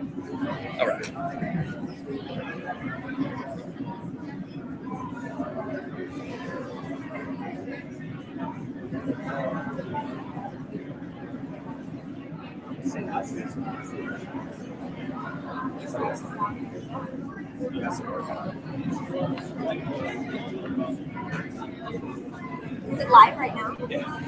All right. Is it live right now? Yeah.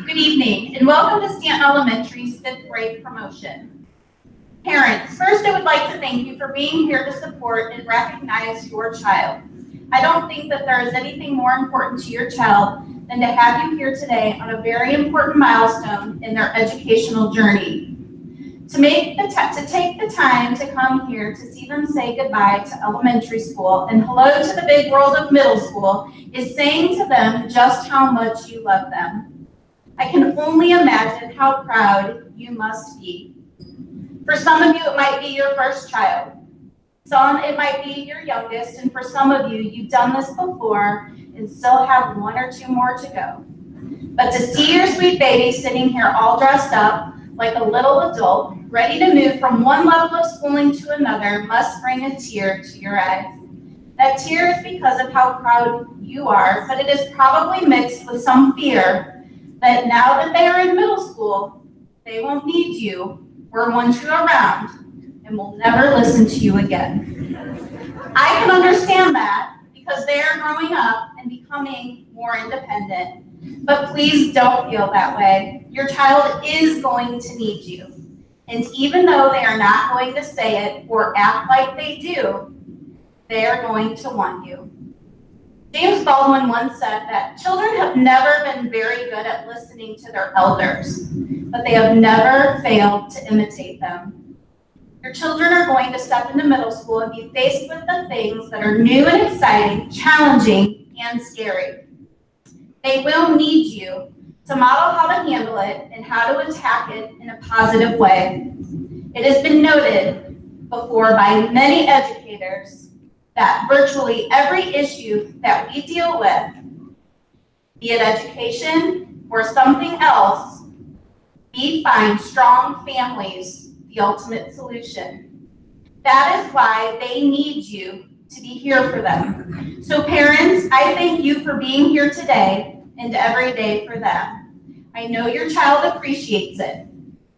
Good evening, and welcome to Stanton Elementary's 5th grade promotion. Parents, first I would like to thank you for being here to support and recognize your child. I don't think that there is anything more important to your child than to have you here today on a very important milestone in their educational journey. To take the time to come here to see them say goodbye to elementary school and hello to the big world of middle school is saying to them just how much you love them. I can only imagine how proud you must be. For some of you, it might be your first child. Some, it might be your youngest, and for some of you, you've done this before and still have 1 or 2 more to go. But to see your sweet baby sitting here all dressed up like a little adult, ready to move from one level of schooling to another must bring a tear to your eye. That tear is because of how proud you are, but it is probably mixed with some fear that now that they are in middle school, they won't need you or want you around and will never listen to you again. I can understand that because they are growing up and becoming more independent. But please don't feel that way. Your child is going to need you. And even though they are not going to say it or act like they do, they are going to want you. James Baldwin once said that children have never been very good at listening to their elders, but they have never failed to imitate them. Your children are going to step into middle school and be faced with the things that are new and exciting, challenging, and scary. They will need you to model how to handle it and how to attack it in a positive way. It has been noted before by many educators that virtually every issue that we deal with, be it education or something else, we find strong families the ultimate solution. That is why they need you to be here for them. So parents, I thank you for being here today and every day for them. I know your child appreciates it.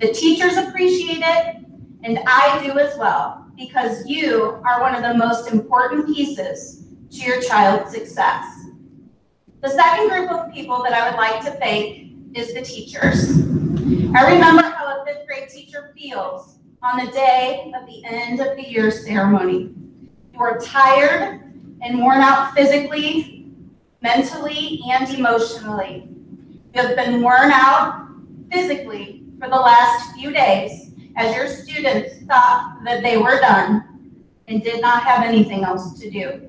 The teachers appreciate it, and I do as well, because you are one of the most important pieces to your child's success. The second group of people that I would like to thank is the teachers. I remember how a fifth grade teacher feels on the day of the end of the year ceremony. You are tired and worn out physically, mentally, and emotionally. You have been worn out physically for the last few days as your students thought that they were done and did not have anything else to do.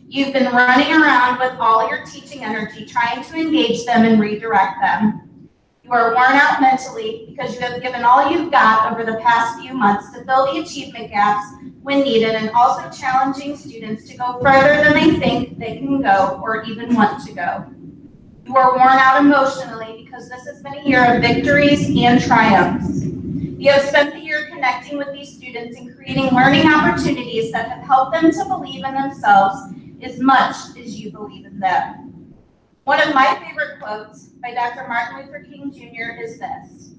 You've been running around with all your teaching energy, trying to engage them and redirect them. You are worn out mentally because you have given all you've got over the past few months to fill the achievement gaps when needed, and also challenging students to go further than they think they can go or even want to go. You are worn out emotionally because this has been a year of victories and triumphs. You have spent the year connecting with these students and creating learning opportunities that have helped them to believe in themselves as much as you believe in them. One of my favorite quotes by Dr. Martin Luther King Jr. is this: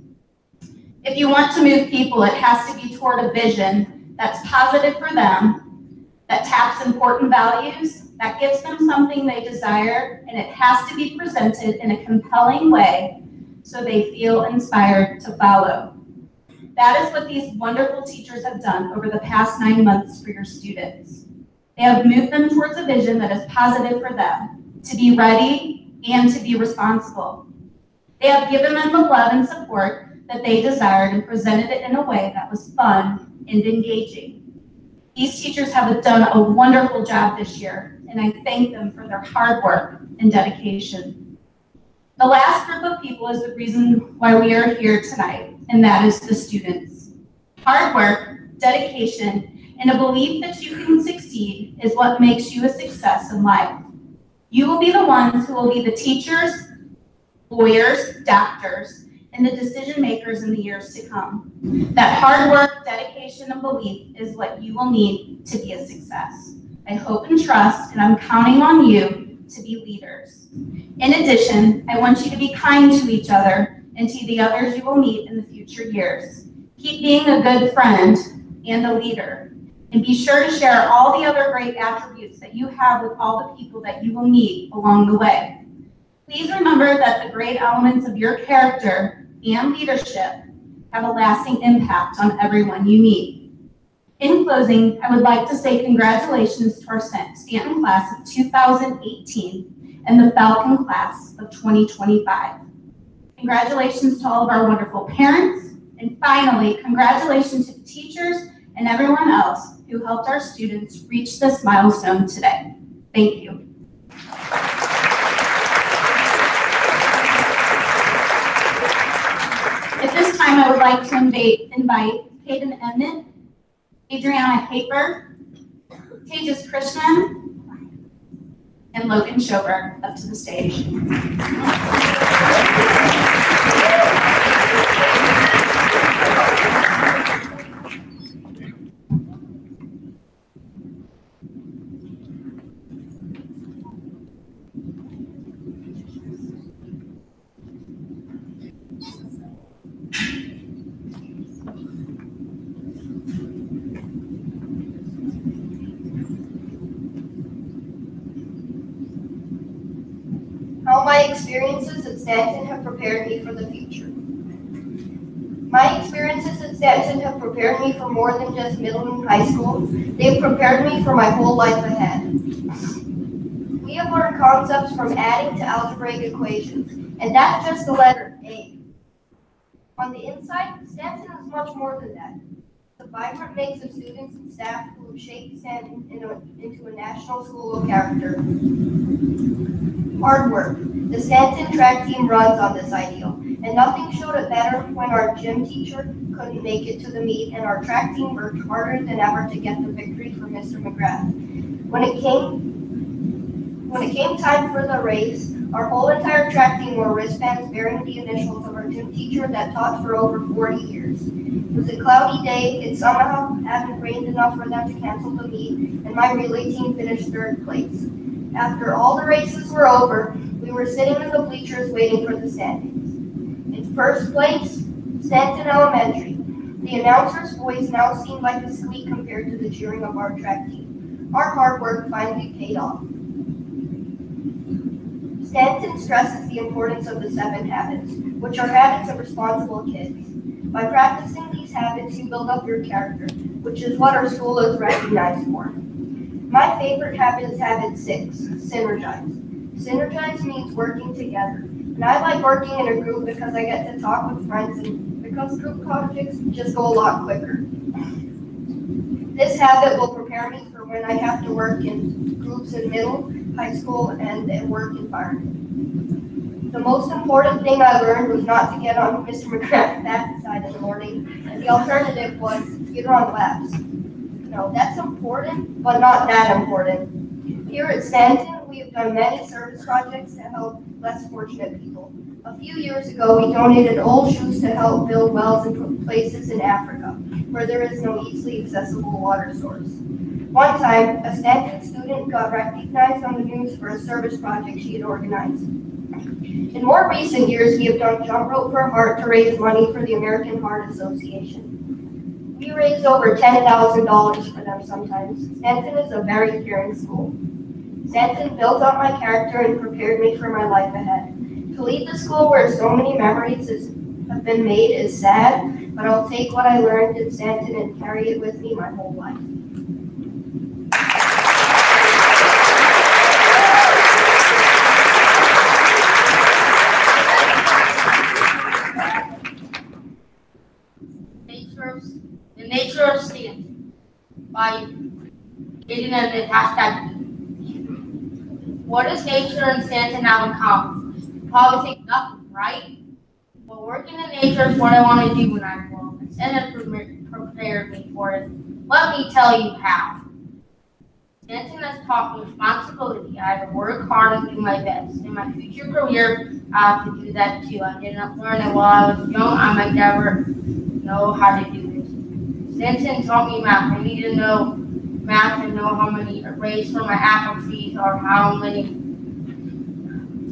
"If you want to move people, it has to be toward a vision that's positive for them, that taps important values, that gives them something they desire, and it has to be presented in a compelling way so they feel inspired to follow." That is what these wonderful teachers have done over the past 9 months for your students. They have moved them towards a vision that is positive for them, to be ready and to be responsible. They have given them the love and support that they desired and presented it in a way that was fun and engaging. These teachers have done a wonderful job this year, and I thank them for their hard work and dedication. The last group of people is the reason why we are here tonight, and that is the students. Hard work, dedication, and a belief that you can succeed is what makes you a success in life. You will be the ones who will be the teachers, lawyers, doctors, and the decision makers in the years to come. That hard work, dedication, and belief is what you will need to be a success. I hope and trust, and I'm counting on you to be leaders. In addition, I want you to be kind to each other and to the others you will meet in the future years. Keep being a good friend and a leader. And be sure to share all the other great attributes that you have with all the people that you will meet along the way. Please remember that the great elements of your character and leadership have a lasting impact on everyone you meet. In closing, I would like to say congratulations to our Stanton class of 2018 and the Falcon class of 2025. Congratulations to all of our wonderful parents, and finally, congratulations to the teachers and everyone else who helped our students reach this milestone today. Thank you. At this time, I would like to invite Hayden Emmett, Adriana Haper, Tejas Krishnan, and Logan Schober up to the stage. How my experiences at Stanton have prepared me for the future. My experiences at Stanton have prepared me for more than just middle and high school. They've prepared me for my whole life ahead. We have learned concepts from adding to algebraic equations, and that's just the letter A. On the inside, Stanton is much more than that. It's a vibrant mix of students and staff who have shaped Stanton into a national school of character. Hard work. The Stanton track team runs on this ideal, and nothing showed it better when our gym teacher couldn't make it to the meet and our track team worked harder than ever to get the victory for Mr. McGrath. When it came time for the race, our whole entire track team wore wristbands bearing the initials of our gym teacher that taught for over 40 years. It was a cloudy day. It somehow hadn't rained enough for them to cancel the meet, and my relay team finished third place. After all the races were over, we were sitting in the bleachers waiting for the standings. In first place, Stanton Elementary. The announcer's voice now seemed like a squeak compared to the cheering of our track team. Our hard work finally paid off. Stanton stresses the importance of the 7 habits, which are habits of responsible kids. By practicing these habits, you build up your character, which is what our school is recognized for. My favorite habit is habit 6, synergize. Synergize means working together. And I like working in a group because I get to talk with friends and because group projects just go a lot quicker. This habit will prepare me for when I have to work in groups in middle, high school, and a work environment. The most important thing I learned was not to get on Mr. McGrath's bad side in the morning, and the alternative was get her on laps. No, that's important, but not that important. Here at Stanton, we have done many service projects to help less fortunate people. A few years ago, we donated old shoes to help build wells in places in Africa where there is no easily accessible water source. One time, a Stanton student got recognized on the news for a service project she had organized. In more recent years, we have done Jump Rope for Heart to raise money for the American Heart Association. We raise over $10,000 for them sometimes. Stanton is a very caring school. Stanton built up my character and prepared me for my life ahead. To leave the school where so many memories have been made is sad, but I'll take what I learned in Stanton and carry it with me my whole life. The Nature of Stanton by Aiden and hashtag. What does nature and Stanton have in common? You probably think nothing, right? But working in nature is what I want to do when I grow up. Stanton prepared me for it. Let me tell you how. Stanton has taught me responsibility. I have to work hard and do my best. In my future career, I have to do that too. I did not learn it while I was young. I might never know how to do it. Stanton taught me math. I need to know math to know how many arrays for my apple trees or how many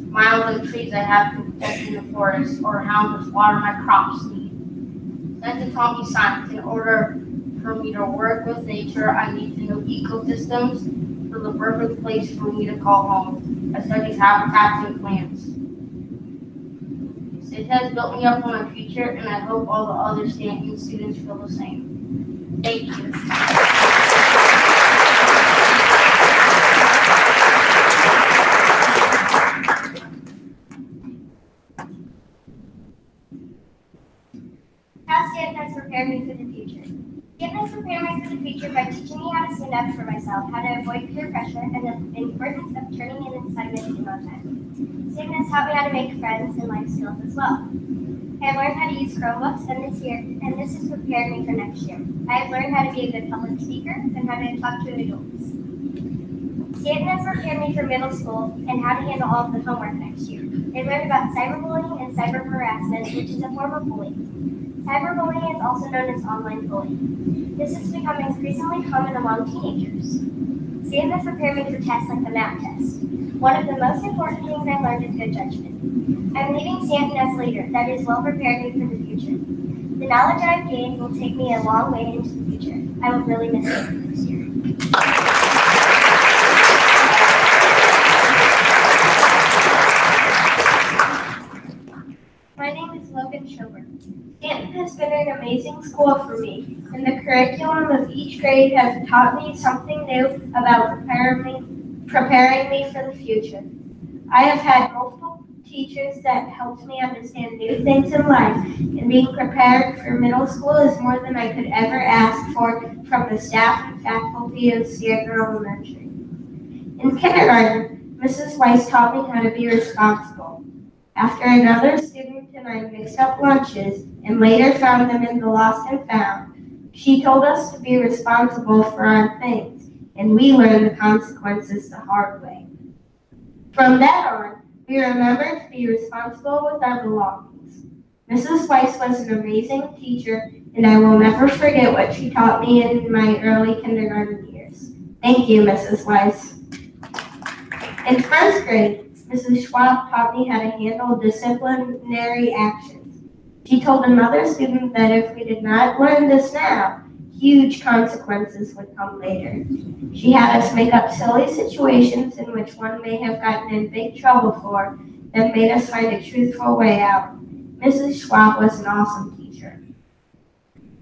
miles of trees I have to protect in the forest or how much water my crops need. Stanton taught me science. In order for me to work with nature, I need to know ecosystems for the perfect place for me to call home. I study habitats and plants. It has built me up for my future, and I hope all the other Stanton students feel the same. Thank you. How Stanton has prepared me for the future. Stanton has prepared me for the future by teaching me how to stand up for myself, how to avoid peer pressure, and the importance of turning in assignments in on time. Stanton has taught me how to make friends and life skills as well. I have learned how to use Chromebooks, and this has prepared me for next year. I have learned how to be a good public speaker and how to talk to adults. Stanton has prepared me for middle school and how to handle all of the homework next year. I learned about cyberbullying and cyber harassment, which is a form of bullying. Cyberbullying is also known as online bullying. This has become increasingly common among teenagers. Stanton has prepared me for tests like the math test. One of the most important things I learned is good judgment. I'm leaving Stanton as leader that is well prepared me for the future. The knowledge I've gained will take me a long way into the future. I will really miss Stanton this year. My name is Logan Schober. Stanton has been an amazing school for me, and the curriculum of each grade has taught me something new about preparing me for the future. I have had multiple teachers that helped me understand new things in life, and being prepared for middle school is more than I could ever ask for from the staff and faculty of Stanton Elementary. In kindergarten, Mrs. Weiss taught me how to be responsible. After another student and I mixed up lunches and later found them in the lost and found, she told us to be responsible for our things, and we learned the consequences the hard way. From then on, we remembered to be responsible with our belongings. Mrs. Weiss was an amazing teacher, and I will never forget what she taught me in my early kindergarten years. Thank you, Mrs. Weiss. In first grade, Mrs. Schwab taught me how to handle disciplinary actions. She told another student that if we did not learn this now, huge consequences would come later. She had us make up silly situations in which one may have gotten in big trouble for, then made us find a truthful way out. Mrs. Schwab was an awesome teacher.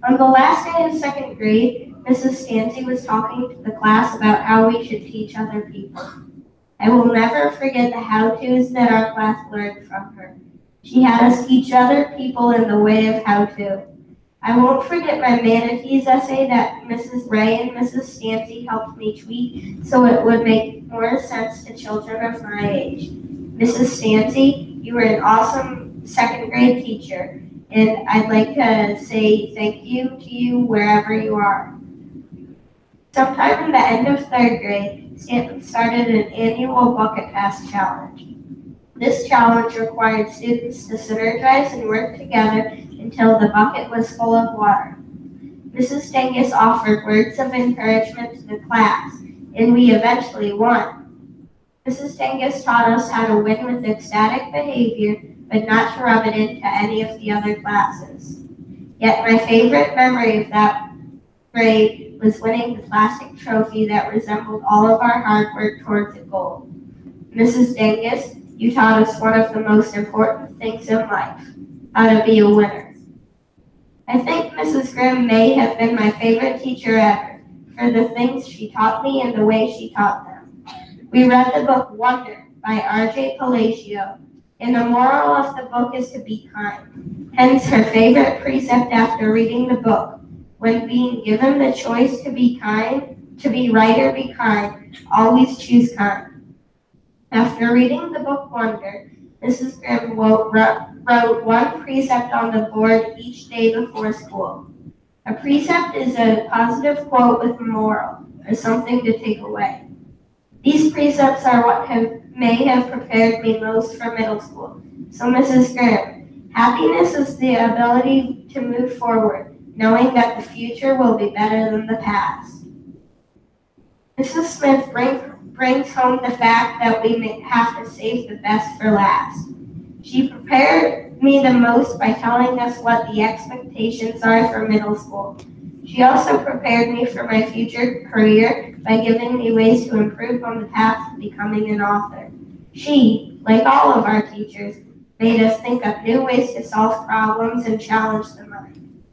On the last day of second grade, Mrs. Stanton was talking to the class about how we should teach other people. I will never forget the how-tos that our class learned from her. She had us teach other people in the way of how-to. I won't forget my manatees essay that Mrs. Ray and Mrs. Stanton helped me tweak so it would make more sense to children of my age. Mrs. Stanton, you were an awesome second grade teacher, and I'd like to say thank you to you wherever you are. Sometime in the end of third grade, Stanton started an annual bucket pass challenge. This challenge required students to synergize and work together until the bucket was full of water. Mrs. Stengus offered words of encouragement to the class, and we eventually won. Mrs. Stengus taught us how to win with ecstatic behavior, but not to rub it into any of the other classes. Yet my favorite memory of that grade was winning the plastic trophy that resembled all of our hard work towards a goal. Mrs. Stengus, you taught us one of the most important things in life, how to be a winner. I think Mrs. Grimm may have been my favorite teacher ever for the things she taught me and the way she taught them. We read the book Wonder by R.J. Palacio, and the moral of the book is to be kind. Hence her favorite precept after reading the book, when being given the choice to be kind, to be right or be kind, always choose kind. After reading the book Wonder, Mrs. Grimm wrote one precept on the board each day before school. A precept is a positive quote with a moral, or something to take away. These precepts are what may have prepared me most for middle school. So Mrs. Grimm, happiness is the ability to move forward, knowing that the future will be better than the past. Mrs. Smith brings home the fact that we may have to save the best for last. She prepared me the most by telling us what the expectations are for middle school. She also prepared me for my future career by giving me ways to improve on the path to becoming an author. She, like all of our teachers, made us think of new ways to solve problems and challenge the mind.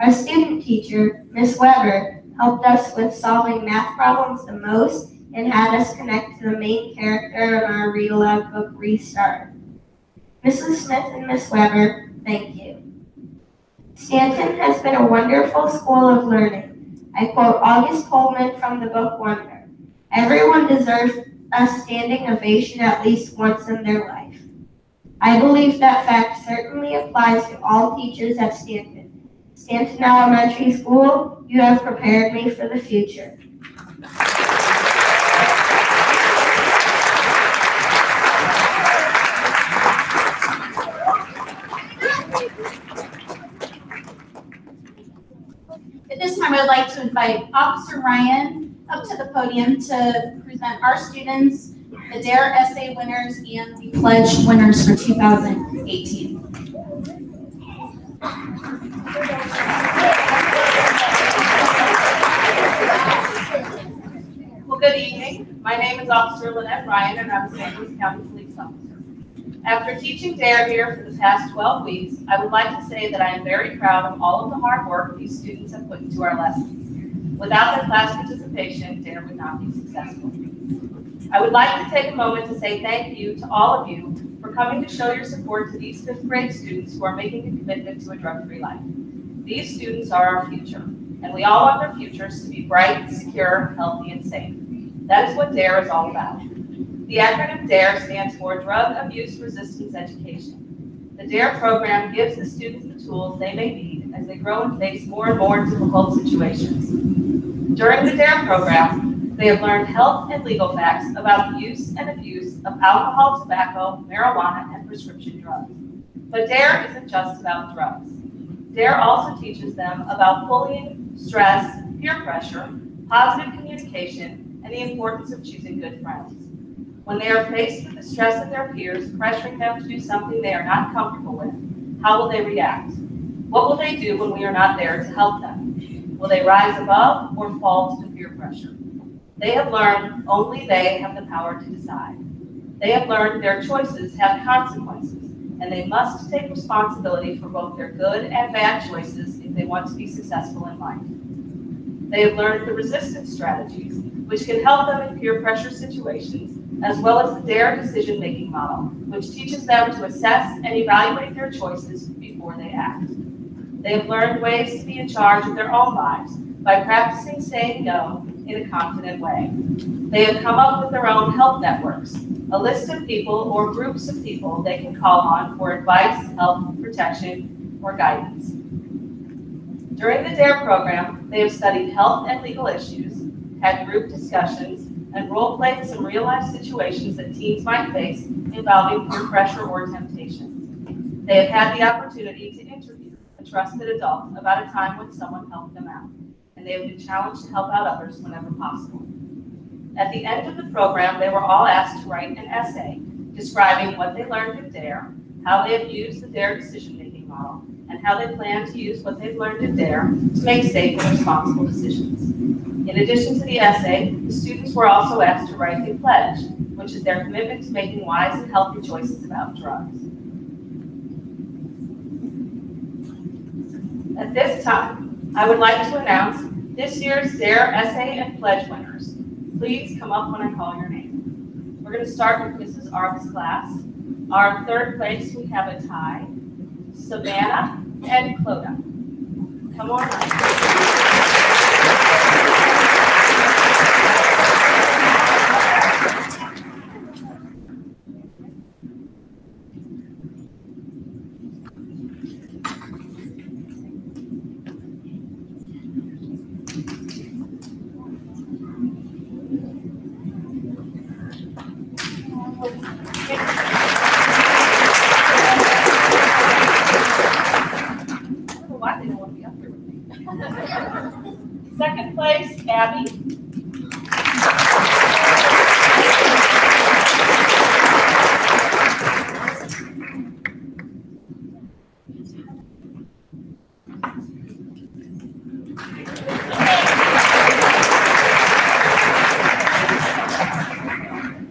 Our student teacher, Miss Weber, helped us with solving math problems the most and had us connect to the main character in our read-aloud book, Restart. Mrs. Smith and Miss Weber, thank you. Stanton has been a wonderful school of learning. I quote August Coleman from the book Wonder. Everyone deserves a standing ovation at least once in their life. I believe that fact certainly applies to all teachers at Stanton. Stanton Elementary School, you have prepared me for the future. At this time, I'd like to invite Officer Ryan up to the podium to present our students, the DARE essay winners, and the pledge winners for 2018. Well, good evening. My name is Officer Lynette Ryan, and I'm a St. Louis County Police Officer. After teaching DARE here for the past 12 weeks, I would like to say that I am very proud of all of the hard work these students have put into our lessons. Without their class participation, DARE would not be successful. I would like to take a moment to say thank you to all of you for coming to show your support to these 5th grade students who are making a commitment to a drug-free life. These students are our future, and we all want their futures to be bright, secure, healthy, and safe. That is what DARE is all about. The acronym DARE stands for Drug Abuse Resistance Education. The DARE program gives the students the tools they may need as they grow and face more and more difficult situations. During the DARE program, they have learned health and legal facts about the use and abuse of alcohol, tobacco, marijuana, and prescription drugs. But DARE isn't just about drugs. DARE also teaches them about bullying, stress, peer pressure, positive communication, and the importance of choosing good friends. When they are faced with the stress of their peers pressuring them to do something they are not comfortable with, How will they react? What will they do when we are not there to help them? Will they rise above or fall to the peer pressure? They have learned only they have the power to decide. They have learned their choices have consequences, and they must take responsibility for both their good and bad choices if they want to be successful in life. They have learned the resistance strategies, which can help them in peer pressure situations, as well as the DARE decision-making model, which teaches them to assess and evaluate their choices before they act. They have learned ways to be in charge of their own lives by practicing saying no in a confident way. They have come up with their own help networks, a list of people or groups of people they can call on for advice, help, protection, or guidance. During the DARE program, they have studied health and legal issues, had group discussions, and role-played some real-life situations that teens might face involving peer pressure or temptation. They have had the opportunity to interview a trusted adult about a time when someone helped them out, and they have been challenged to help out others whenever possible. At the end of the program, they were all asked to write an essay describing what they learned in DARE, how they have used the DARE decision-making model, and how they plan to use what they've learned in DARE to make safe and responsible decisions. In addition to the essay, the students were also asked to write a pledge, which is their commitment to making wise and healthy choices about drugs. At this time, I would like to announce this year's DARE essay and pledge winners. Please come up when I call your name. We're going to start with Mrs. Arb's class. Our third place, we have a tie, Savannah and Clodagh. Come on up. Second place, Abby.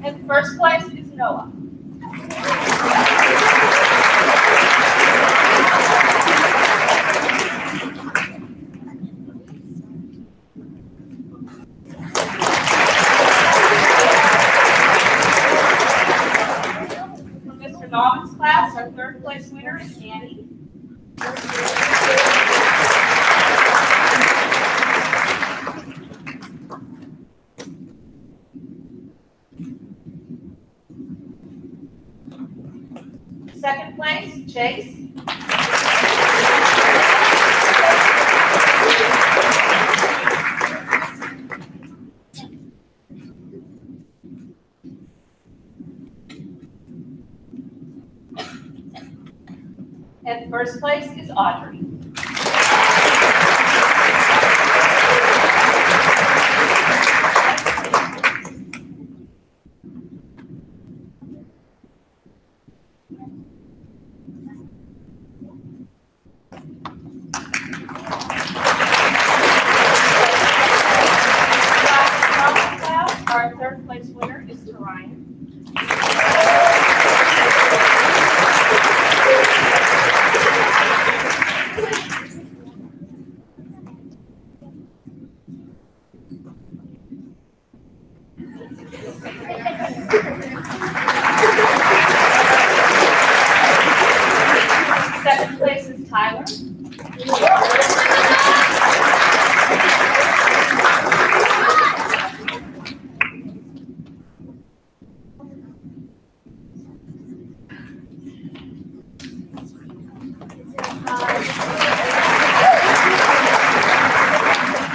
And first place is Noah. Norman's class, our third place winner is Annie. Second place, Chase. And first place is Audrey. Our third place winner is Ryan. Second place is Tyler.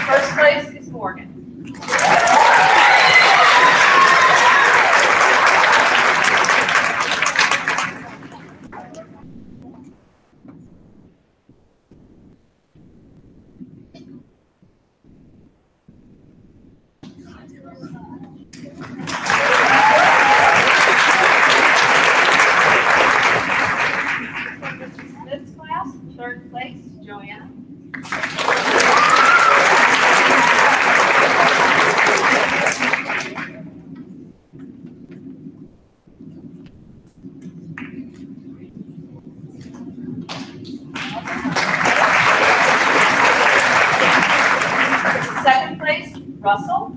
First place is Morgan. attendance class, third place, Joanna. Second place, Russell.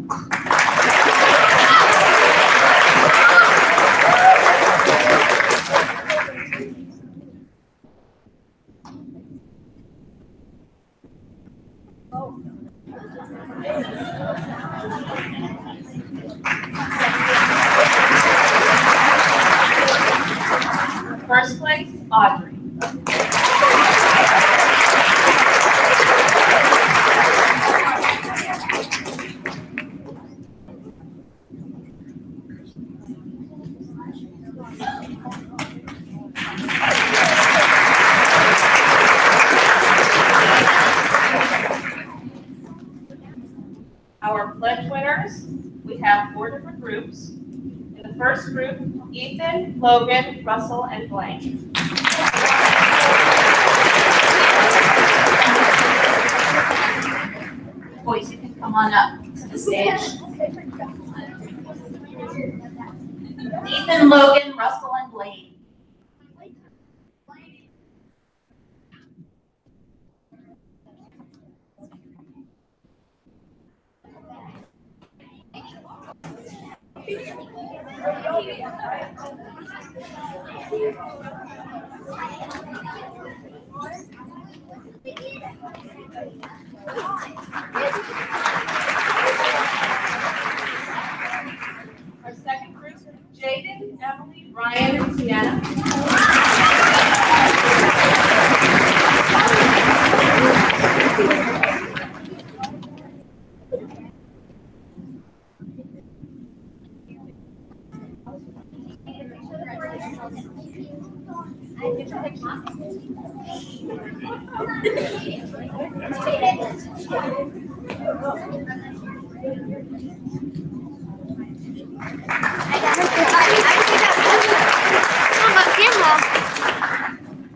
First place, Audrey. Our pledge winners, we have 4 different groups. In the first group, Ethan, Logan, Russell, and Blaine. Boys, you can come on up to the stage. Ethan, Logan, Russell, and Blaine. Our second group, Jaden, Emily, Ryan, and Sienna.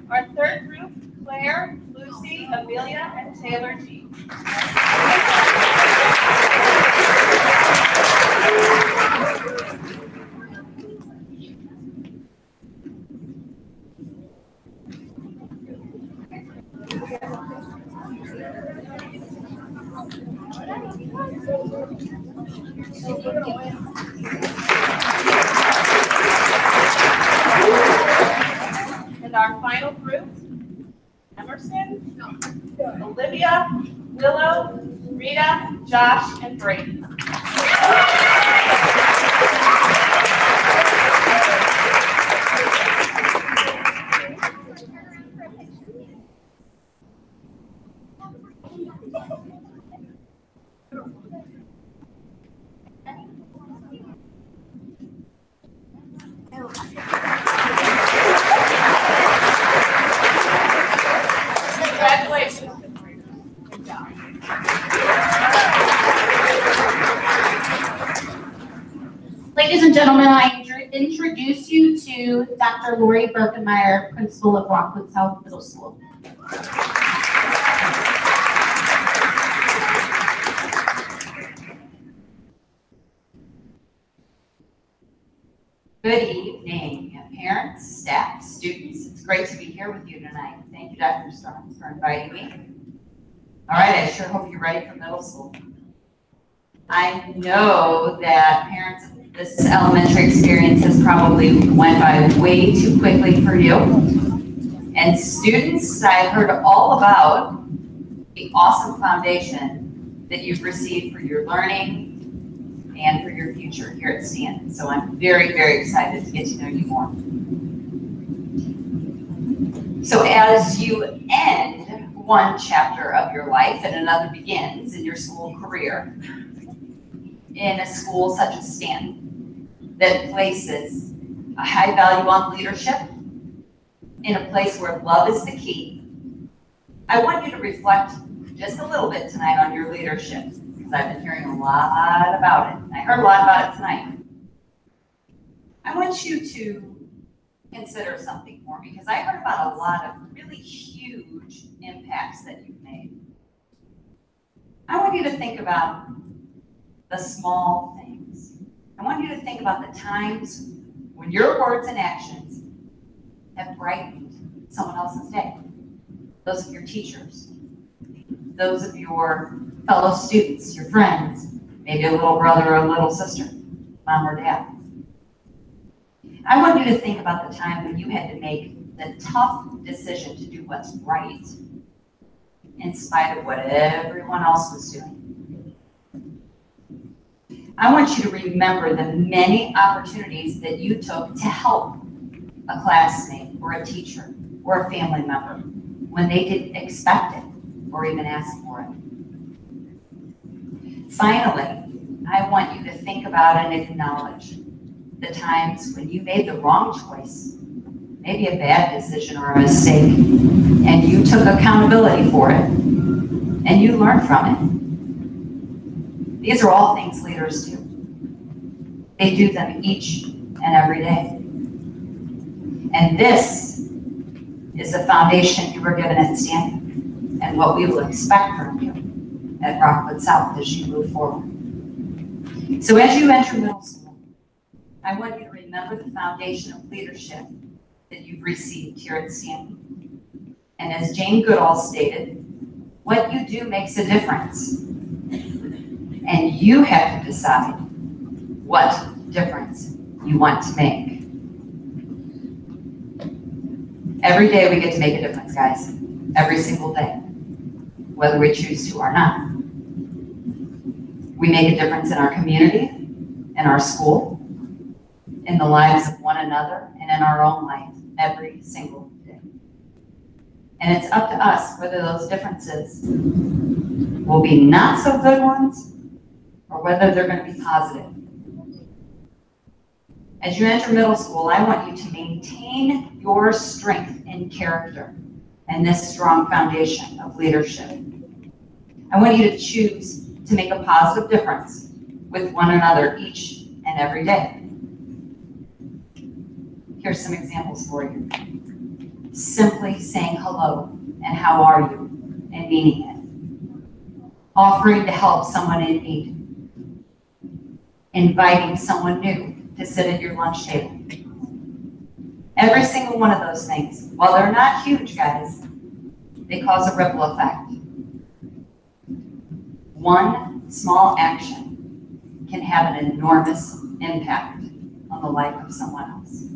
Our third group, Claire, Lucy, Amelia, and Taylor G. And our final group, Emerson, Olivia, Willow, Rita, Josh, and Brady. Congratulations. Good job. Ladies and gentlemen, I introduce you to Dr. Lori Birkenmeyer, principal of Rockwood South Middle School. Good evening, parents, staff, students. It's great to be here with you tonight. Thank you, Dr. Storms, for inviting me. All right, I sure hope you're ready for middle school. I know that parents, this elementary experience has probably went by way too quickly for you. And students, I've heard all about the awesome foundation that you've received for your learning and for your future here at Stanton. So I'm very, very excited to get to know you more. So as you end one chapter of your life and another begins in your school career, in a school such as Stanton, that places a high value on leadership, in a place where love is the key, I want you to reflect just a little bit tonight on your leadership, because I've been hearing a lot about it. I heard a lot about it tonight. I want you to consider something for me, because I heard about a lot of really huge impacts that you've made. I want you to think about the small things. I want you to think about the times when your words and actions have brightened someone else's day. Those of your teachers, those of your fellow students, your friends, maybe a little brother or a little sister, mom or dad. I want you to think about the time when you had to make the tough decision to do what's right in spite of what everyone else was doing. I want you to remember the many opportunities that you took to help a classmate or a teacher or a family member when they didn't expect it or even ask for it. Finally, I want you to think about and acknowledge the times when you made the wrong choice, maybe a bad decision or a mistake, and you took accountability for it, and you learned from it. These are all things leaders do. They do them each and every day. And this is the foundation you were given at Stanton, and what we will expect from you at Rockwood South as you move forward. So as you enter middle school, I want you to remember the foundation of leadership that you've received here at Stanton. And as Jane Goodall stated, what you do makes a difference. And you have to decide what difference you want to make. Every day we get to make a difference, guys. Every single day, whether we choose to or not. We make a difference in our community, in our school, in the lives of one another, and in our own life every single day. And it's up to us whether those differences will be not so good ones or whether they're going to be positive. As you enter middle school, I want you to maintain your strength in character and this strong foundation of leadership. I want you to choose to make a positive difference with one another each and every day. Here's some examples for you. Simply saying hello and how are you and meaning it. Offering to help someone in need. Inviting someone new to sit at your lunch table. Every single one of those things, while they're not huge, guys, they cause a ripple effect. One small action can have an enormous impact on the life of someone else.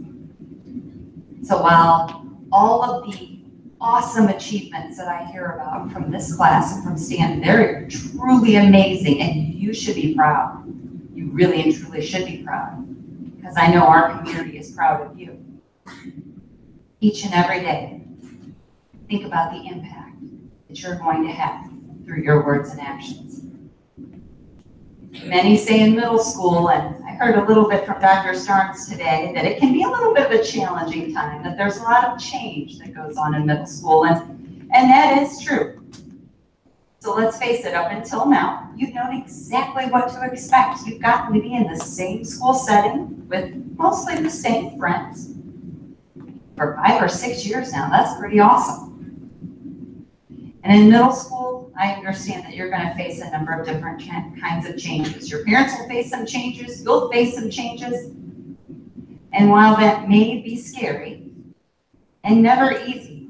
So while all of the awesome achievements that I hear about from this class and from Stanton, they're truly amazing, and you should be proud. You really and truly should be proud, because I know our community is proud of you. Each and every day, think about the impact that you're going to have through your words and actions. Many say in middle school, and I heard a little bit from Dr. Starnes today, that it can be a little bit of a challenging time, that there's a lot of change that goes on in middle school, and that is true. So let's face it, up until now, you've known exactly what to expect. You've gotten to be in the same school setting with mostly the same friends for 5 or 6 years now. That's pretty awesome. And in middle school, I understand that you're going to face a number of different kinds of changes. Your parents will face some changes, you'll face some changes. And while that may be scary and never easy,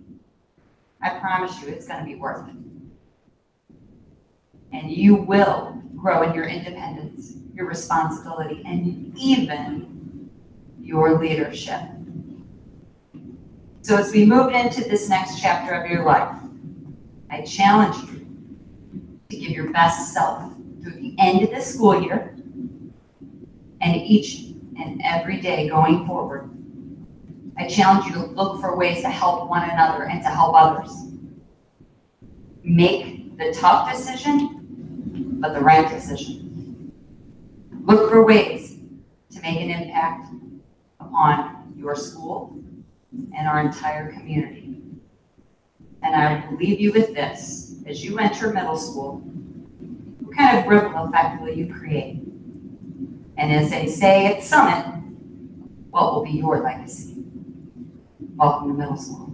I promise you it's going to be worth it. And you will grow in your independence, your responsibility, and even your leadership. So as we move into this next chapter of your life, I challenge you to give your best self through the end of this school year and each and every day going forward. I challenge you to look for ways to help one another and to help others. Make the tough decision, but the right decision. Look for ways to make an impact upon your school and our entire community. And I will leave you with this. As you enter middle school, what kind of ripple effect will you create? And as they say at Summit, what will be your legacy? Welcome to middle school.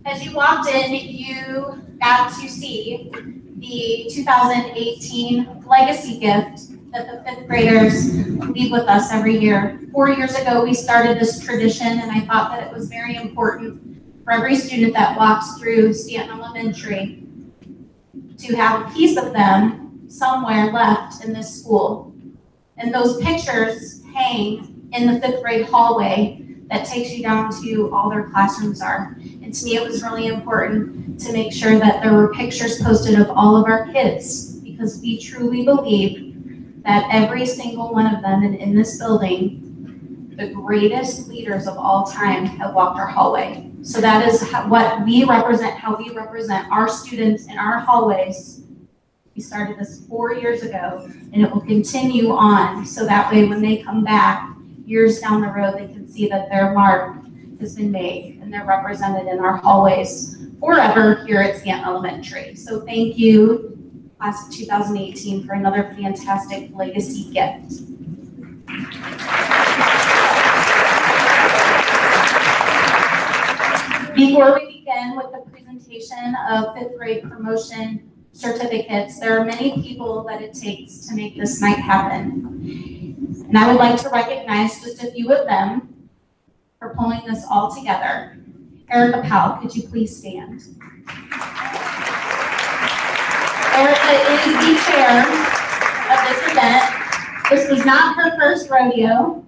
As you walked in, you got to see the 2018 legacy gift that the fifth graders leave with us every year. 4 years ago, we started this tradition, and I thought that it was very important for every student that walks through Stanton Elementary to have a piece of them somewhere left in this school. And those pictures hang in the fifth grade hallway that takes you down to all their classrooms are. And to me, it was really important to make sure that there were pictures posted of all of our kids, because we truly believe that every single one of them in this building, the greatest leaders of all time, have walked our hallway. So that is what we represent, how we represent our students in our hallways. We started this 4 years ago, and it will continue on. So that way, when they come back years down the road, they can see that their mark has been made and they're represented in our hallways forever here at Stanton Elementary. So thank you, class of 2018, for another fantastic legacy gift. Before we begin with the presentation of fifth grade promotion certificates, there are many people that it takes to make this night happen. And I would like to recognize just a few of them for pulling this all together. Erica Powell, could you please stand? Erica is the chair of this event. This was not her first rodeo,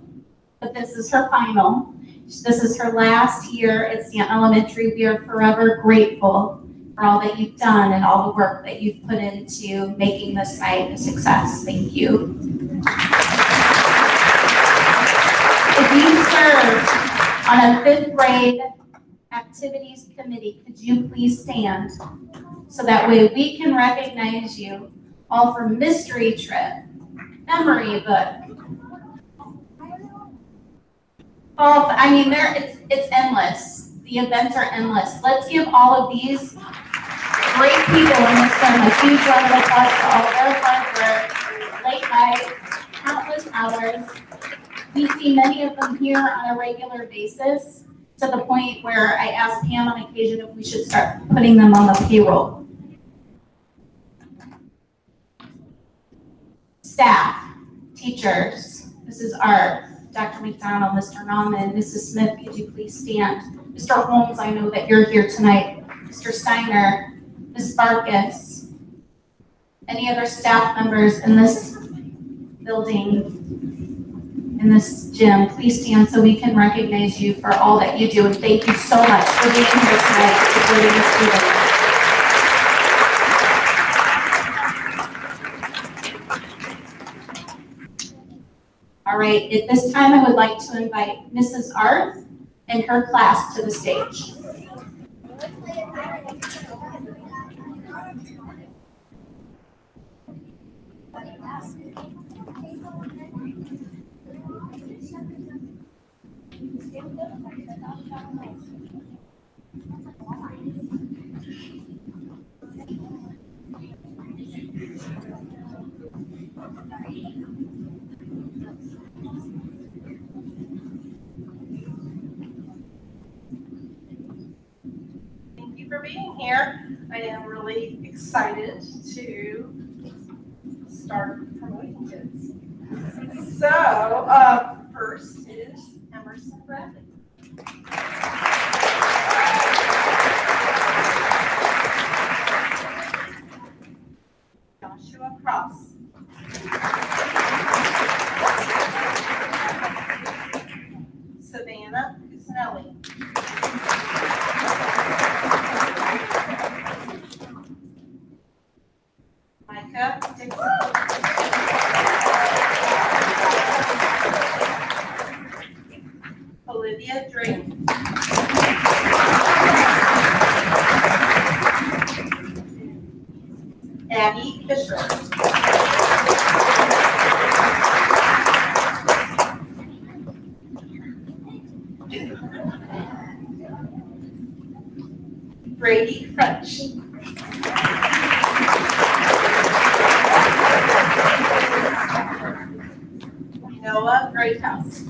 but this is her final. This is her last year at Stanton Elementary. We are forever grateful for all that you've done and all the work that you've put into making this night a success. Thank you. If you served on a fifth grade activities committee, could you please stand so that way we can recognize you all for mystery trip, memory book. Oh, I mean, it's endless. The events are endless. Let's give all of these great people in this room a huge round of applause for all their hard work, late nights, countless hours. We see many of them here on a regular basis, to the point where I asked Pam on occasion if we should start putting them on the payroll. Staff, teachers, Mrs. Art, Dr. McDonald, Mr. Nauman, Mrs. Smith, could you please stand? Mr. Holmes, I know that you're here tonight. Mr. Steiner, Ms. Barkus, any other staff members in this building, in this gym, please stand so we can recognize you for all that you do. And thank you so much for being here tonight and supporting the students. All right, at this time, I would like to invite Mrs. Arth and her class to the stage. Thank you for being here. I am really excited to start promoting kids. So, first is Emerson Bradley. Joshua Cross. Savannah Cusinelli. Micah Dixon. Olivia Drake. Abby Fisher. Brady French. Great House.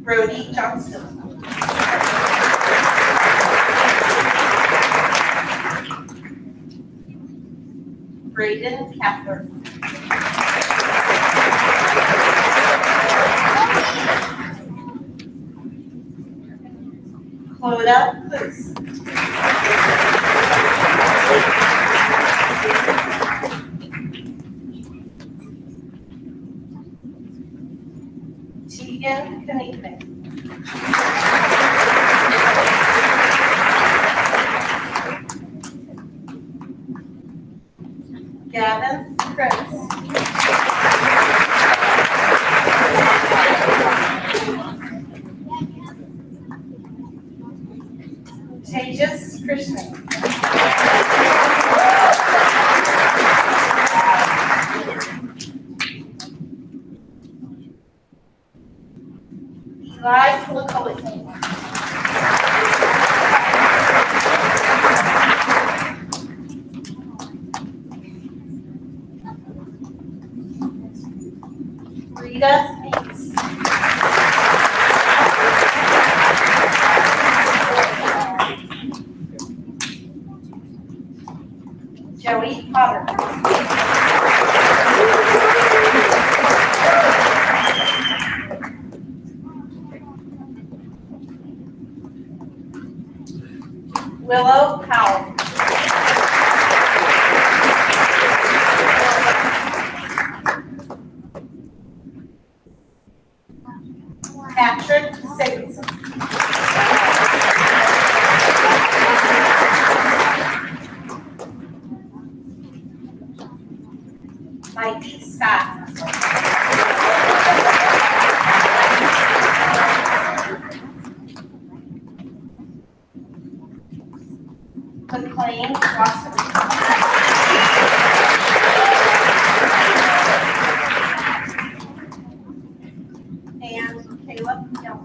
Brody Johnston. Braden Kepler. Cloda Luce. Tegan Kniefman. Gavin Prince. Tejas Krishnan. Eli Kulakoli. Rita Bates. Joey Potter. Willow Powell. Patrick Sigurdsson. Mikey Scott. McLean Watson. And Caleb Young.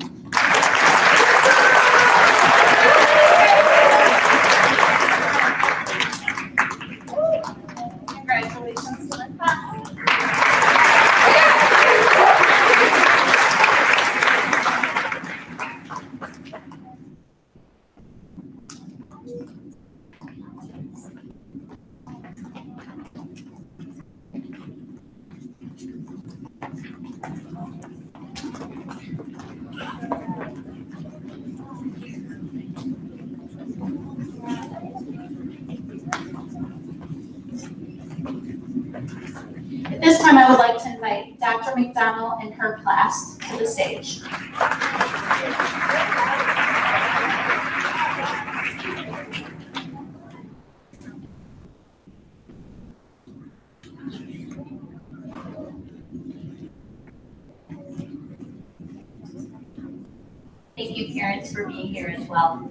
Congratulations to the class. At this time, I would like to invite Dr. McDonald and her class to the stage. Thank you, parents, for being here as well.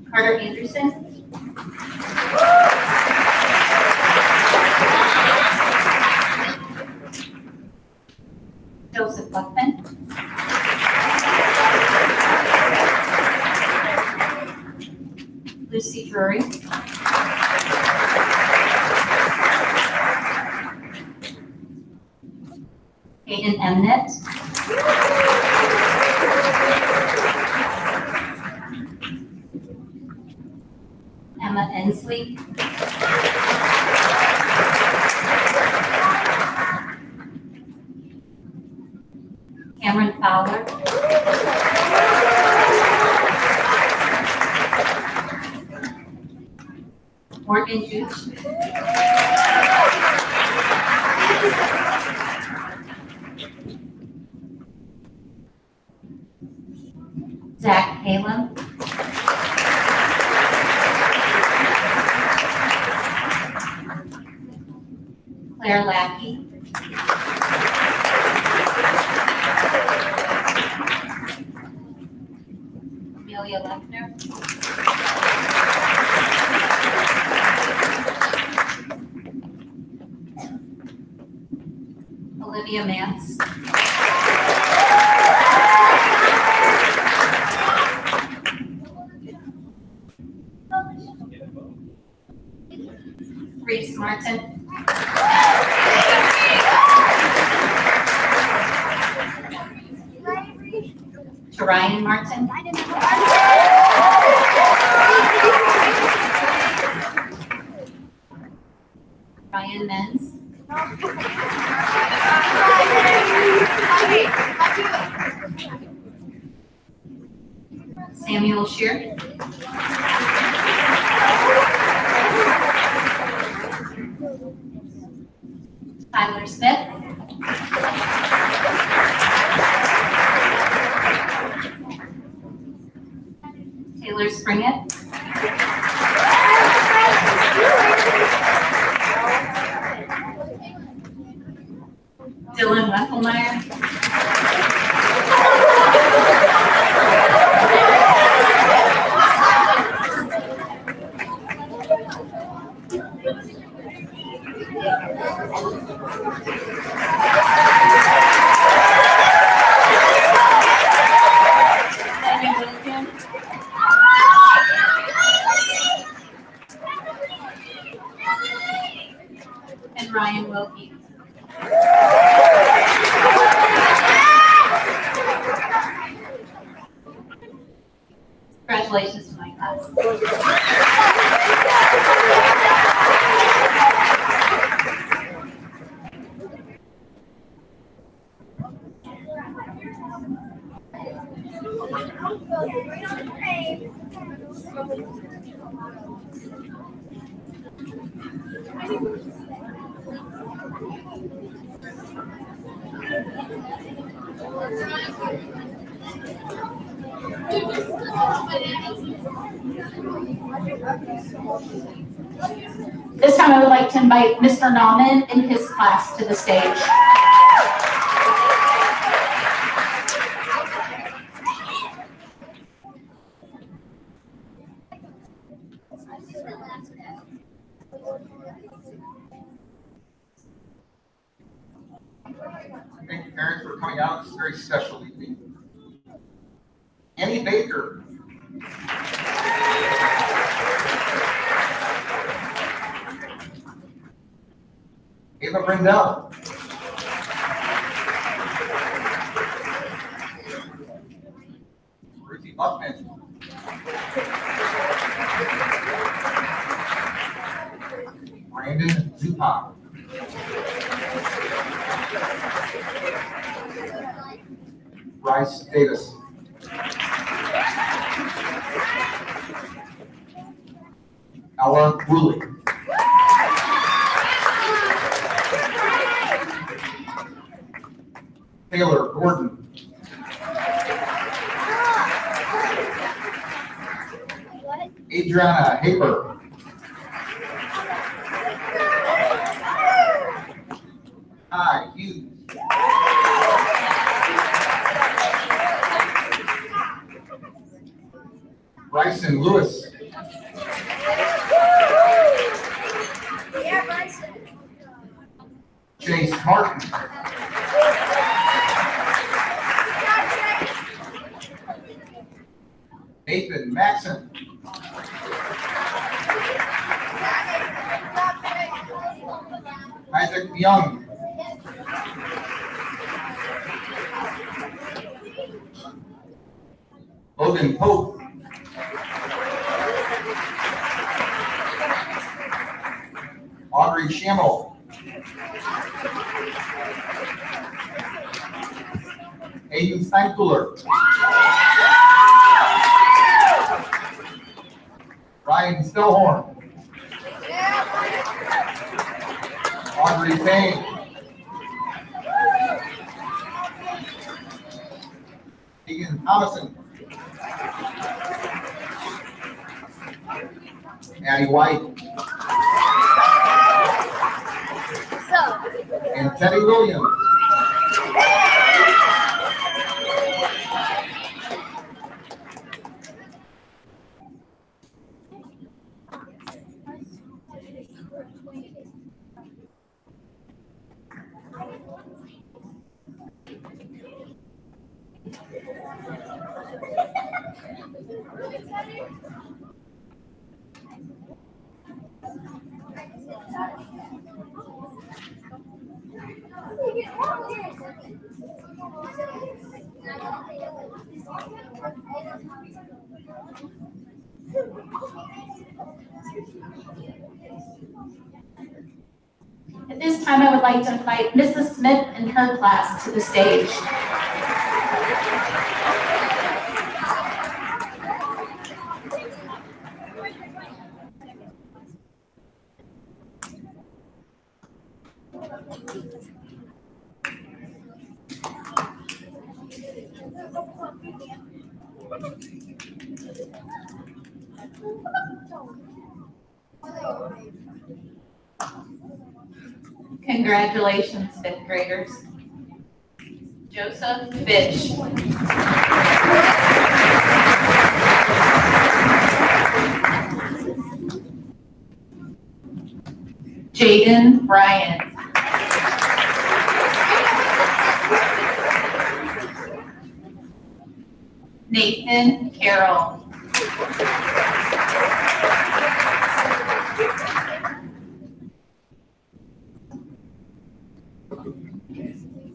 Carter Anderson. Joseph Buckman. Lucy Drury. Hayden Emnett. Emma Ensley. Cameron Fowler. Morgan Gooch. Zach Halem. Claire Lackey. Amelia Lechner. Olivia Mance. Reese Martin. To Ryan Martin. Ryan Menz. Samuel Shear. Tyler Smith. Taylor Springett. Dylan Wetzelmeyer. And Ryan Wilkie. Congratulations to my class. This time I would like to invite Mr. Nauman and his class to the stage. Thank you, parents, for coming out. It's a very special evening. Annie Baker. Ava Brindell. Ruthie Buckman. Brandon Zupan. Bryce Davis. Ella Woolley. Taylor Gordon. Adriana Haber. Hi, Hughes. Bryson Lewis. Chase Martin. Nathan Maxson. Isaac Young. Logan Pope. Audrey Shamel. Aiden Steinkuller. Ryan Stillhorn. Audrey Payne. Keegan Thomason. Addie White. And Teddy Williams. At this time, I would like to invite Mrs. Smith and her class to the stage. Congratulations, fifth graders. Joseph Fitch. Jaden Bryant. Nathan Carroll.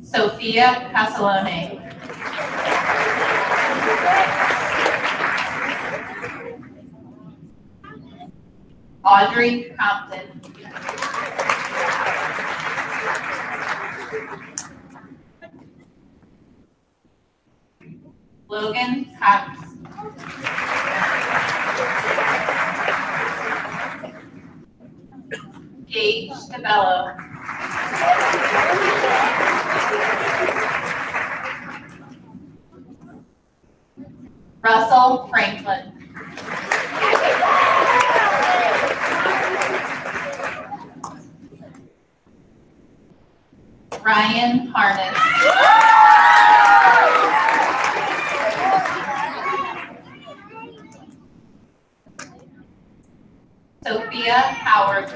Sophia Casalone. Audrey Compton. Logan Cox. Gage DeBello. Russell Franklin. Ryan Harness. Sophia Howard.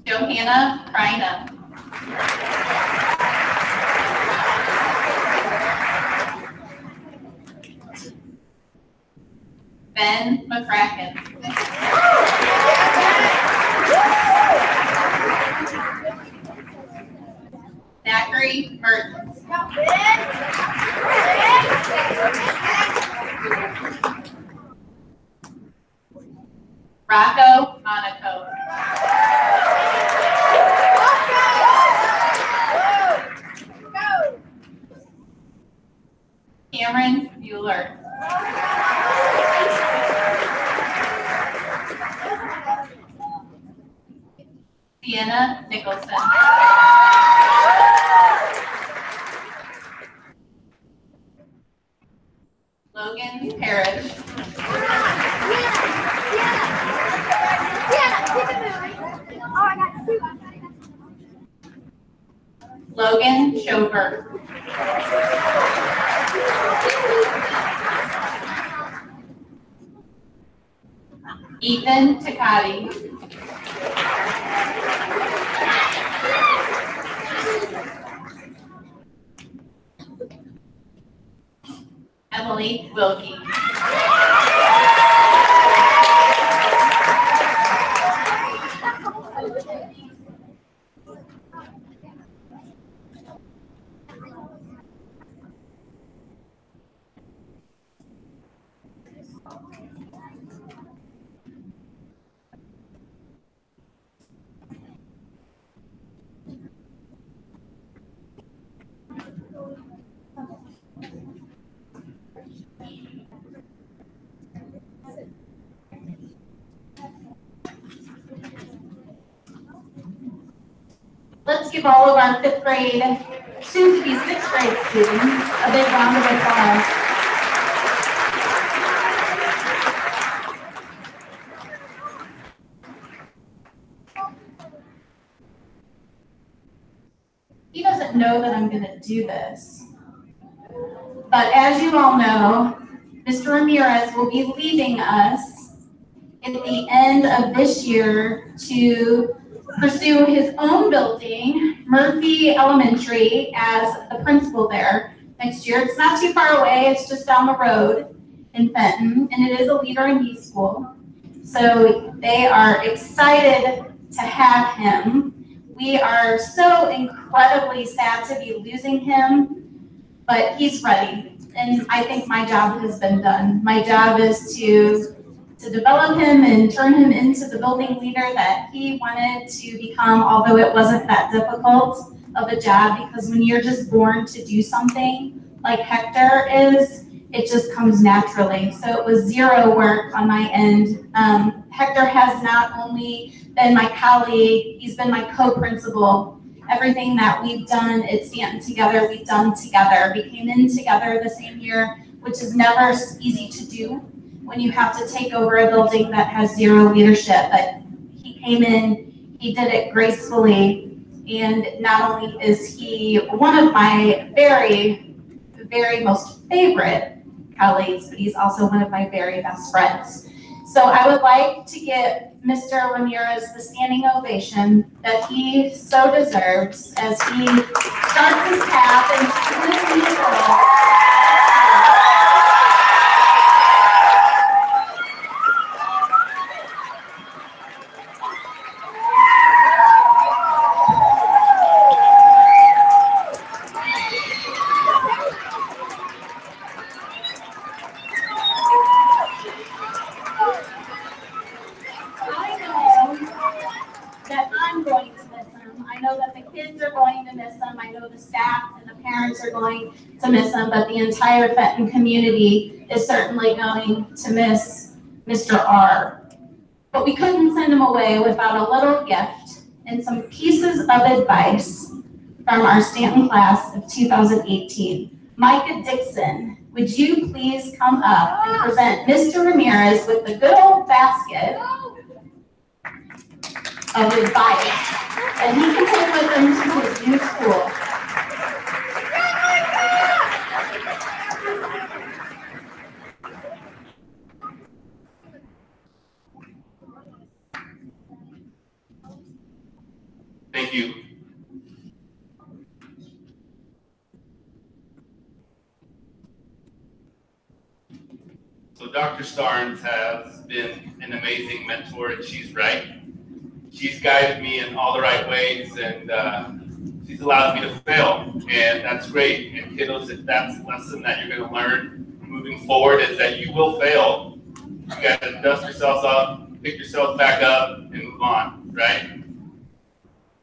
Johanna Kreina. Ben McCracken. Zachary Mertens. Rocco Monaco. Cameron Mueller. Sienna Nicholson. Logan Parrish. Logan Schober. Ethan Takati. Emily Wilkie. Let's give all of our fifth grade, soon to be sixth grade students, a big round of applause. He doesn't know that I'm going to do this. But as you all know, Mr. Ramirez will be leaving us at the end of this year to pursue his own building, Murphy Elementary, as the principal there. next year. It's not too far away, it's just down the road in Fenton, and it is a Leader in Me school. So they are excited to have him. We are so incredibly sad to be losing him, but he's ready. And I think my job has been done. My job is to develop him and turn him into the building leader that he wanted to become, although it wasn't that difficult of a job, because when you're just born to do something like Hector is, it just comes naturally. So it was zero work on my end. Hector has not only been my colleague, he's been my co-principal. Everything that we've done at Stanton together, we've done together. We came in together the same year, which is never easy to do when you have to take over a building that has zero leadership. But he came in, he did it gracefully, and not only is he one of my very, very most favorite colleagues, but he's also one of my very best friends. So I would like to give Mr. Ramirez the standing ovation that he so deserves as he starts his path into this new role. Are going to miss him, but the entire Fenton community is certainly going to miss Mr. R. But we couldn't send him away without a little gift and some pieces of advice from our Stanton class of 2018. Micah Dixon, would you please come up and present Mr. Ramirez with the good old basket of advice that he can take with him to his new school. Thank you. So Dr. Starnes has been an amazing mentor, and she's right. She's guided me in all the right ways, and she's allowed me to fail, and that's great. And kiddos, if that's a lesson that you're going to learn moving forward, is that you will fail. You got to dust yourselves up, pick yourselves back up, and move on, right?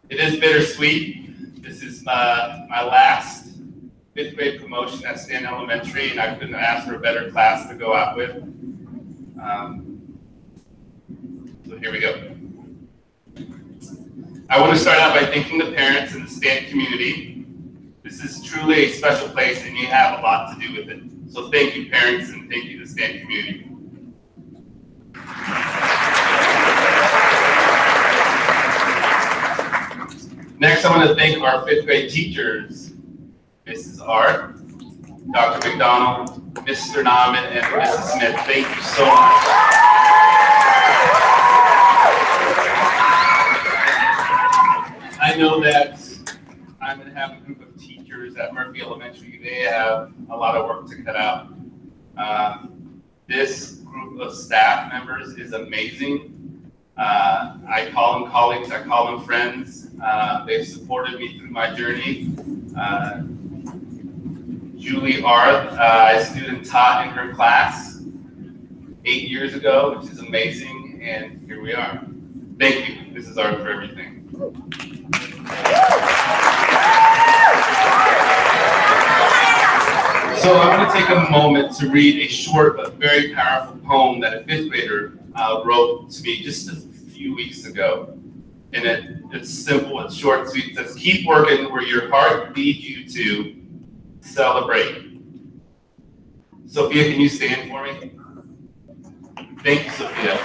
It is bittersweet. This is my last 5th grade promotion at Stanton Elementary, and I couldn't ask for a better class to go out with. So here we go. I want to start out by thanking the parents and the Stanton community. This is truly a special place, and you have a lot to do with it. So thank you, parents, and thank you to the Stanton community. Next, I want to thank our 5th grade teachers, Mrs. Art, Dr. McDonald, Mr. Nauman, and Mrs. Smith. Thank you so much. I know that I'm going to have a group of teachers at Murphy Elementary. They have a lot of work to cut out. This group of staff members is amazing. I call them colleagues, I call them friends. They've supported me through my journey. Julie Arth, a student taught in her class 8 years ago, which is amazing, and here we are. Thank you. This is Art for everything. So I want to take a moment to read a short but very powerful poem that a 5th grader wrote to me just a few weeks ago. And it's simple, it's short, sweet. It says, keep working where your heart leads you to celebrate. Sophia, can you stand for me? Thank you, Sophia.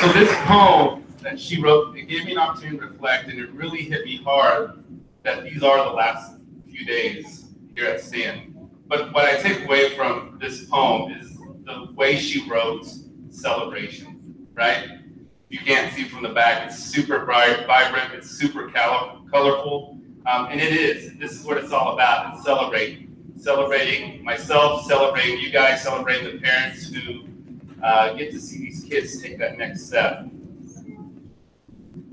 So this poem that she wrote, it gave me an opportunity to reflect, and it really hit me hard that these are the last few days here at Stanton. But what I take away from this poem is the way she wrote celebration, right? If You can't see from the back. It's super bright, vibrant. It's super colorful. And it is. This is what it's all about. It's celebrating myself, celebrating you guys, celebrating the parents who get to see these kids take that next step.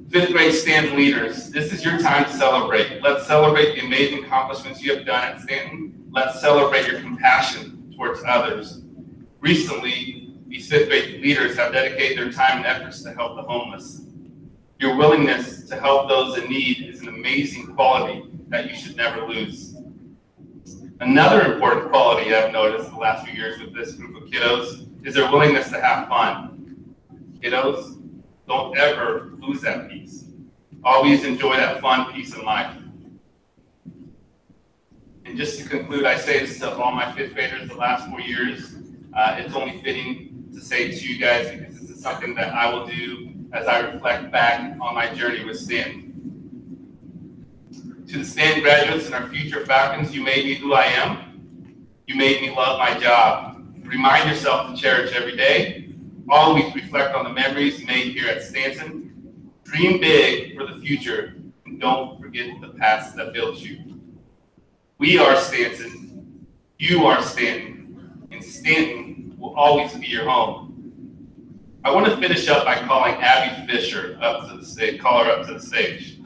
5th grade Stanton leaders, this is your time to celebrate. Let's celebrate the amazing accomplishments you have done at Stanton. Let's celebrate your compassion towards others. Recently, these 5th grade leaders have dedicated their time and efforts to help the homeless. Your willingness to help those in need is an amazing quality that you should never lose. Another important quality I've noticed the last few years with this group of kiddos is their willingness to have fun. Kiddos, don't ever lose that piece. Always enjoy that fun piece in life. And just to conclude, I say this to all my 5th graders the last 4 years. It's only fitting to say to you guys because this is something that I will do as I reflect back on my journey with Stanton. To the Stanton graduates and our future Falcons, you made me who I am. You made me love my job. Remind yourself to cherish every day. Always reflect on the memories made here at Stanton. Dream big for the future, and don't forget the past that built you. We are Stanton. You are Stanton. And Stanton will always be your home. I want to finish up by calling Abby Fisher up to the stage, call her up to the stage.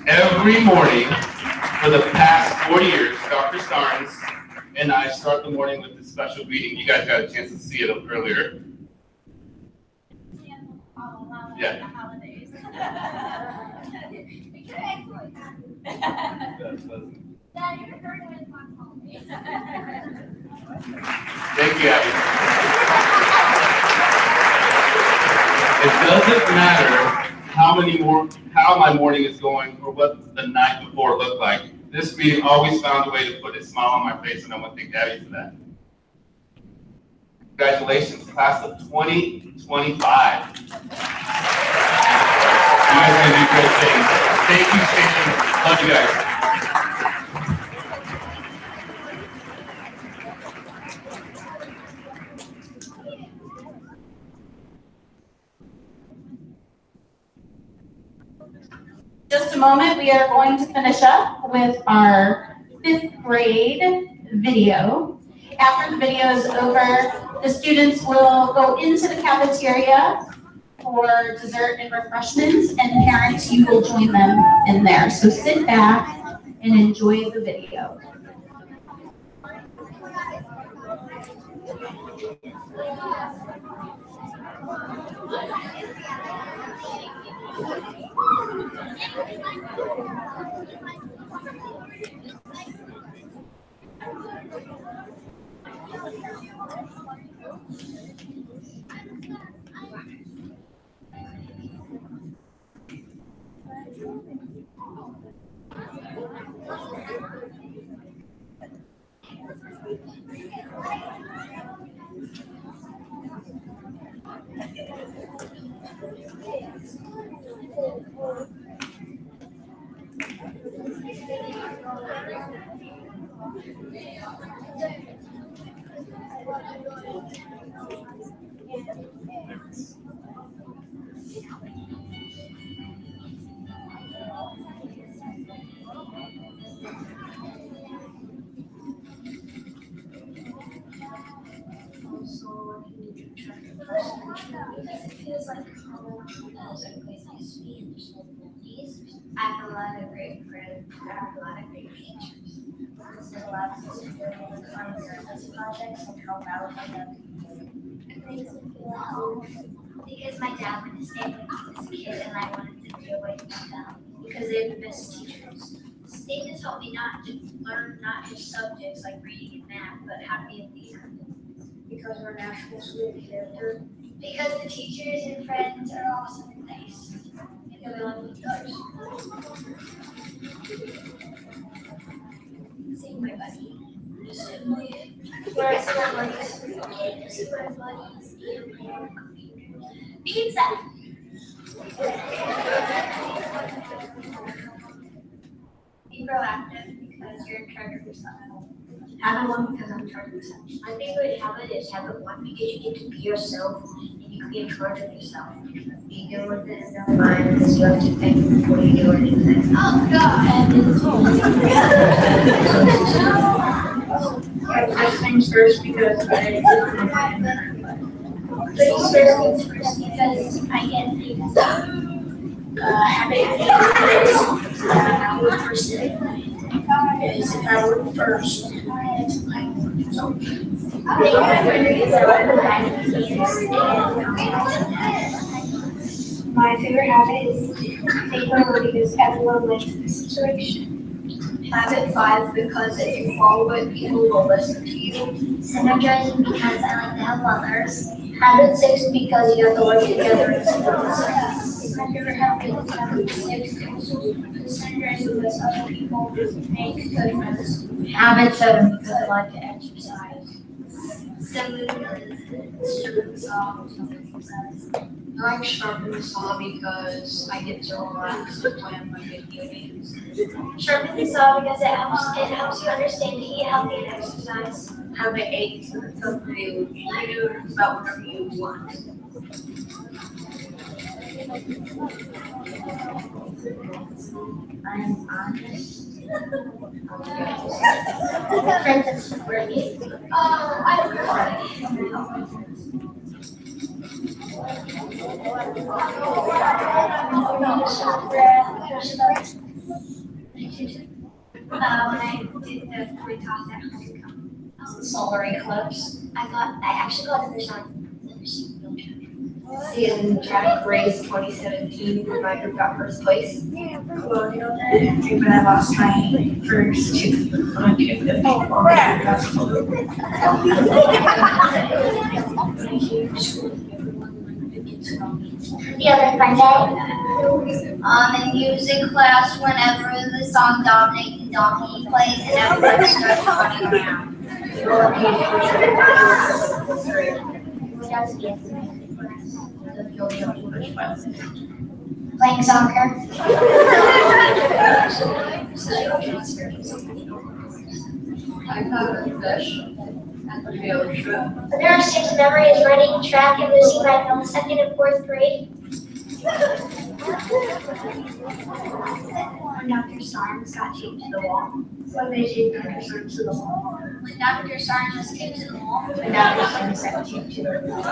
Every morning for the past 4 years, Dr. Starnes and I start the morning with this special greeting. You guys got a chance to see it earlier. Yeah. Thank you, Abby. It doesn't matter how my morning is going or what the night before looked like. This greeting always found a way to put a smile on my face, and I want to thank Abby for that. Congratulations, class of 2025. You guys are going to do great things. Thank you, Stanton. Love you guys. Just a moment, we are going to finish up with our 5th grade video. After the video is over, the students will go into the cafeteria for dessert and refreshments, and parents, you will join them in there. So sit back and enjoy the video. It feels like college is a place to be and there's no bullies. I have a lot of great friends. I have a lot of great teachers. This allows us to do fun service projects and help out with them. It makes me feel at home because my dad went to Stanton when I was a kid and I wanted to be away from them because they're the best teachers. Stanton has helped me not just subjects like reading and math, but how to be a leader. Because we're national school character. Because the teachers and friends are awesome and nice. And they're willing to yours. Sing my buddy. Sing my Where's my buddies? This is my buddies. Pizza! Be proactive because you're in charge of yourself. Habit 1 because I'm in charge of myself. My favorite habit is habit 1 because you get to be yourself and you be in charge of yourself. Be good with it and don't mind because you have to think before you do anything. Oh, God. First things first because I First things first because I get things habit I work first because if I work first, it's like so. My favorite habit is think over because everyone lives in this situation. Habit 5, because if you follow it, people will listen to you. Synergizing because I like to help others. Habit 6 because you have to work together in sports. My favorite habit is habit 6 because synergizing with other people makes good friends. Habit 7 because I like to exercise. 7 is sharpen saw. I like sharpen saw because I get to relax and play on my video games. Sharpen the saw because it helps you understand to eat healthy and exercise. Habit 8 is tough for you. You do about whatever you want. I'm honest. Friends and support me. I don't When I did the 3 toss at honeycomb, solar eclipse, I actually got the first one. See, in track race 2017, my group got first place. colonial day, but I lost my first 2. I picked the The other fun day. In music class, whenever the song Dominic the Donkey plays and everybody starts running around. Playing soccer. I caught a fish at the field trip. There are 6 memories: running, track, and losing my millisecond in 4th grade. when Dr. Starnes got taped to the wall. When they taped Dr. Starnes to the wall. When Dr. Starnes was taped to the wall. When Dr. Starnes got taped to the wall.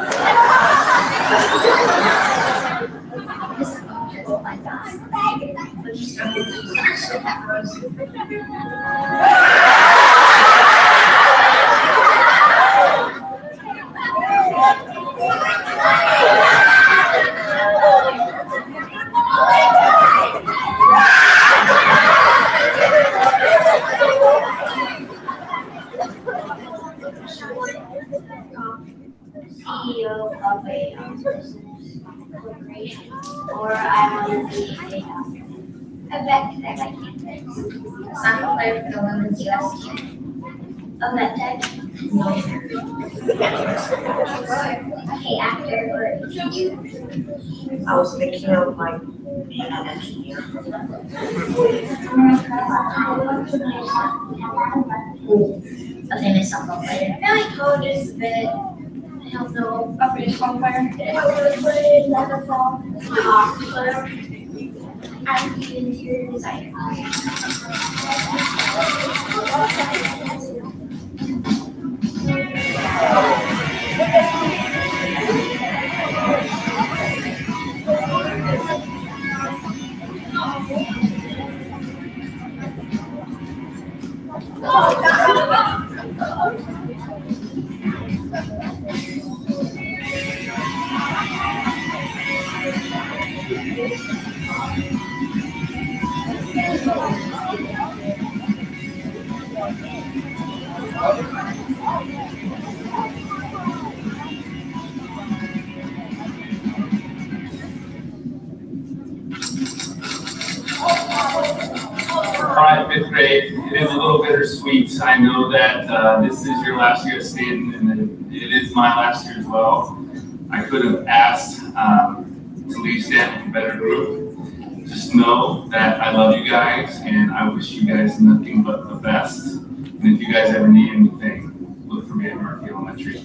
This is like that. But just don't CEO of a business corporation, or I want to be a vet tech. I can't. Soccer player for the women's U.S. team. A vet tech. Okay, actor or a teacher. I was thinking of like being an engineer. A famous softball player. I feel like college is a bit. I don't know. A baseball player. I played NFL. A hockey player. I'm the interior designer. All right, 5th grade, it is a little bittersweet. I know that this is your last year at Stanton, and it is my last year as well. I could have asked to leave Stanton for a better group. Just know that I love you guys, and I wish you guys nothing but the best. And if you guys ever need anything, look for me at Murphy Elementary.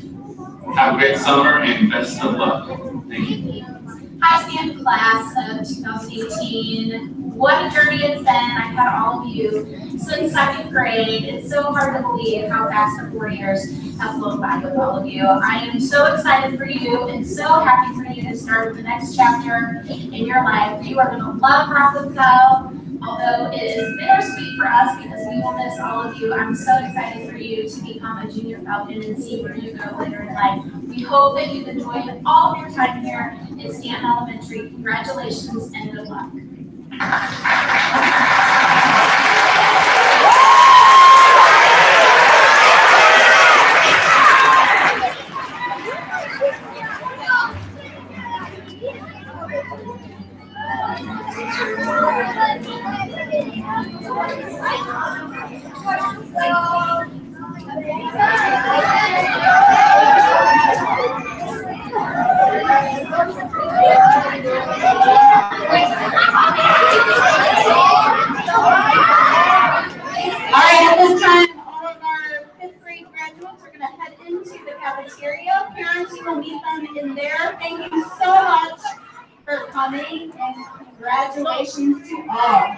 Have a great summer and best of luck. Thank you. Hi, Stanton class of 2018. What a journey it's been. I've had all of you since second grade. It's so hard to believe how fast the 4 years have flown by with all of you. I am so excited for you and so happy for you to start the next chapter in your life. You are going to love Rockefeller, although it is bittersweet for us because we will miss all of you. I'm so excited for you to become a junior Falcon and see where you go later in life. We hope that you've enjoyed all of your time here in Stanton Elementary. Congratulations and good luck. All right, at this time, all of our 5th grade graduates are going to head into the cafeteria. Parents, you will meet them in there. Thank you so much for coming and congratulations to all.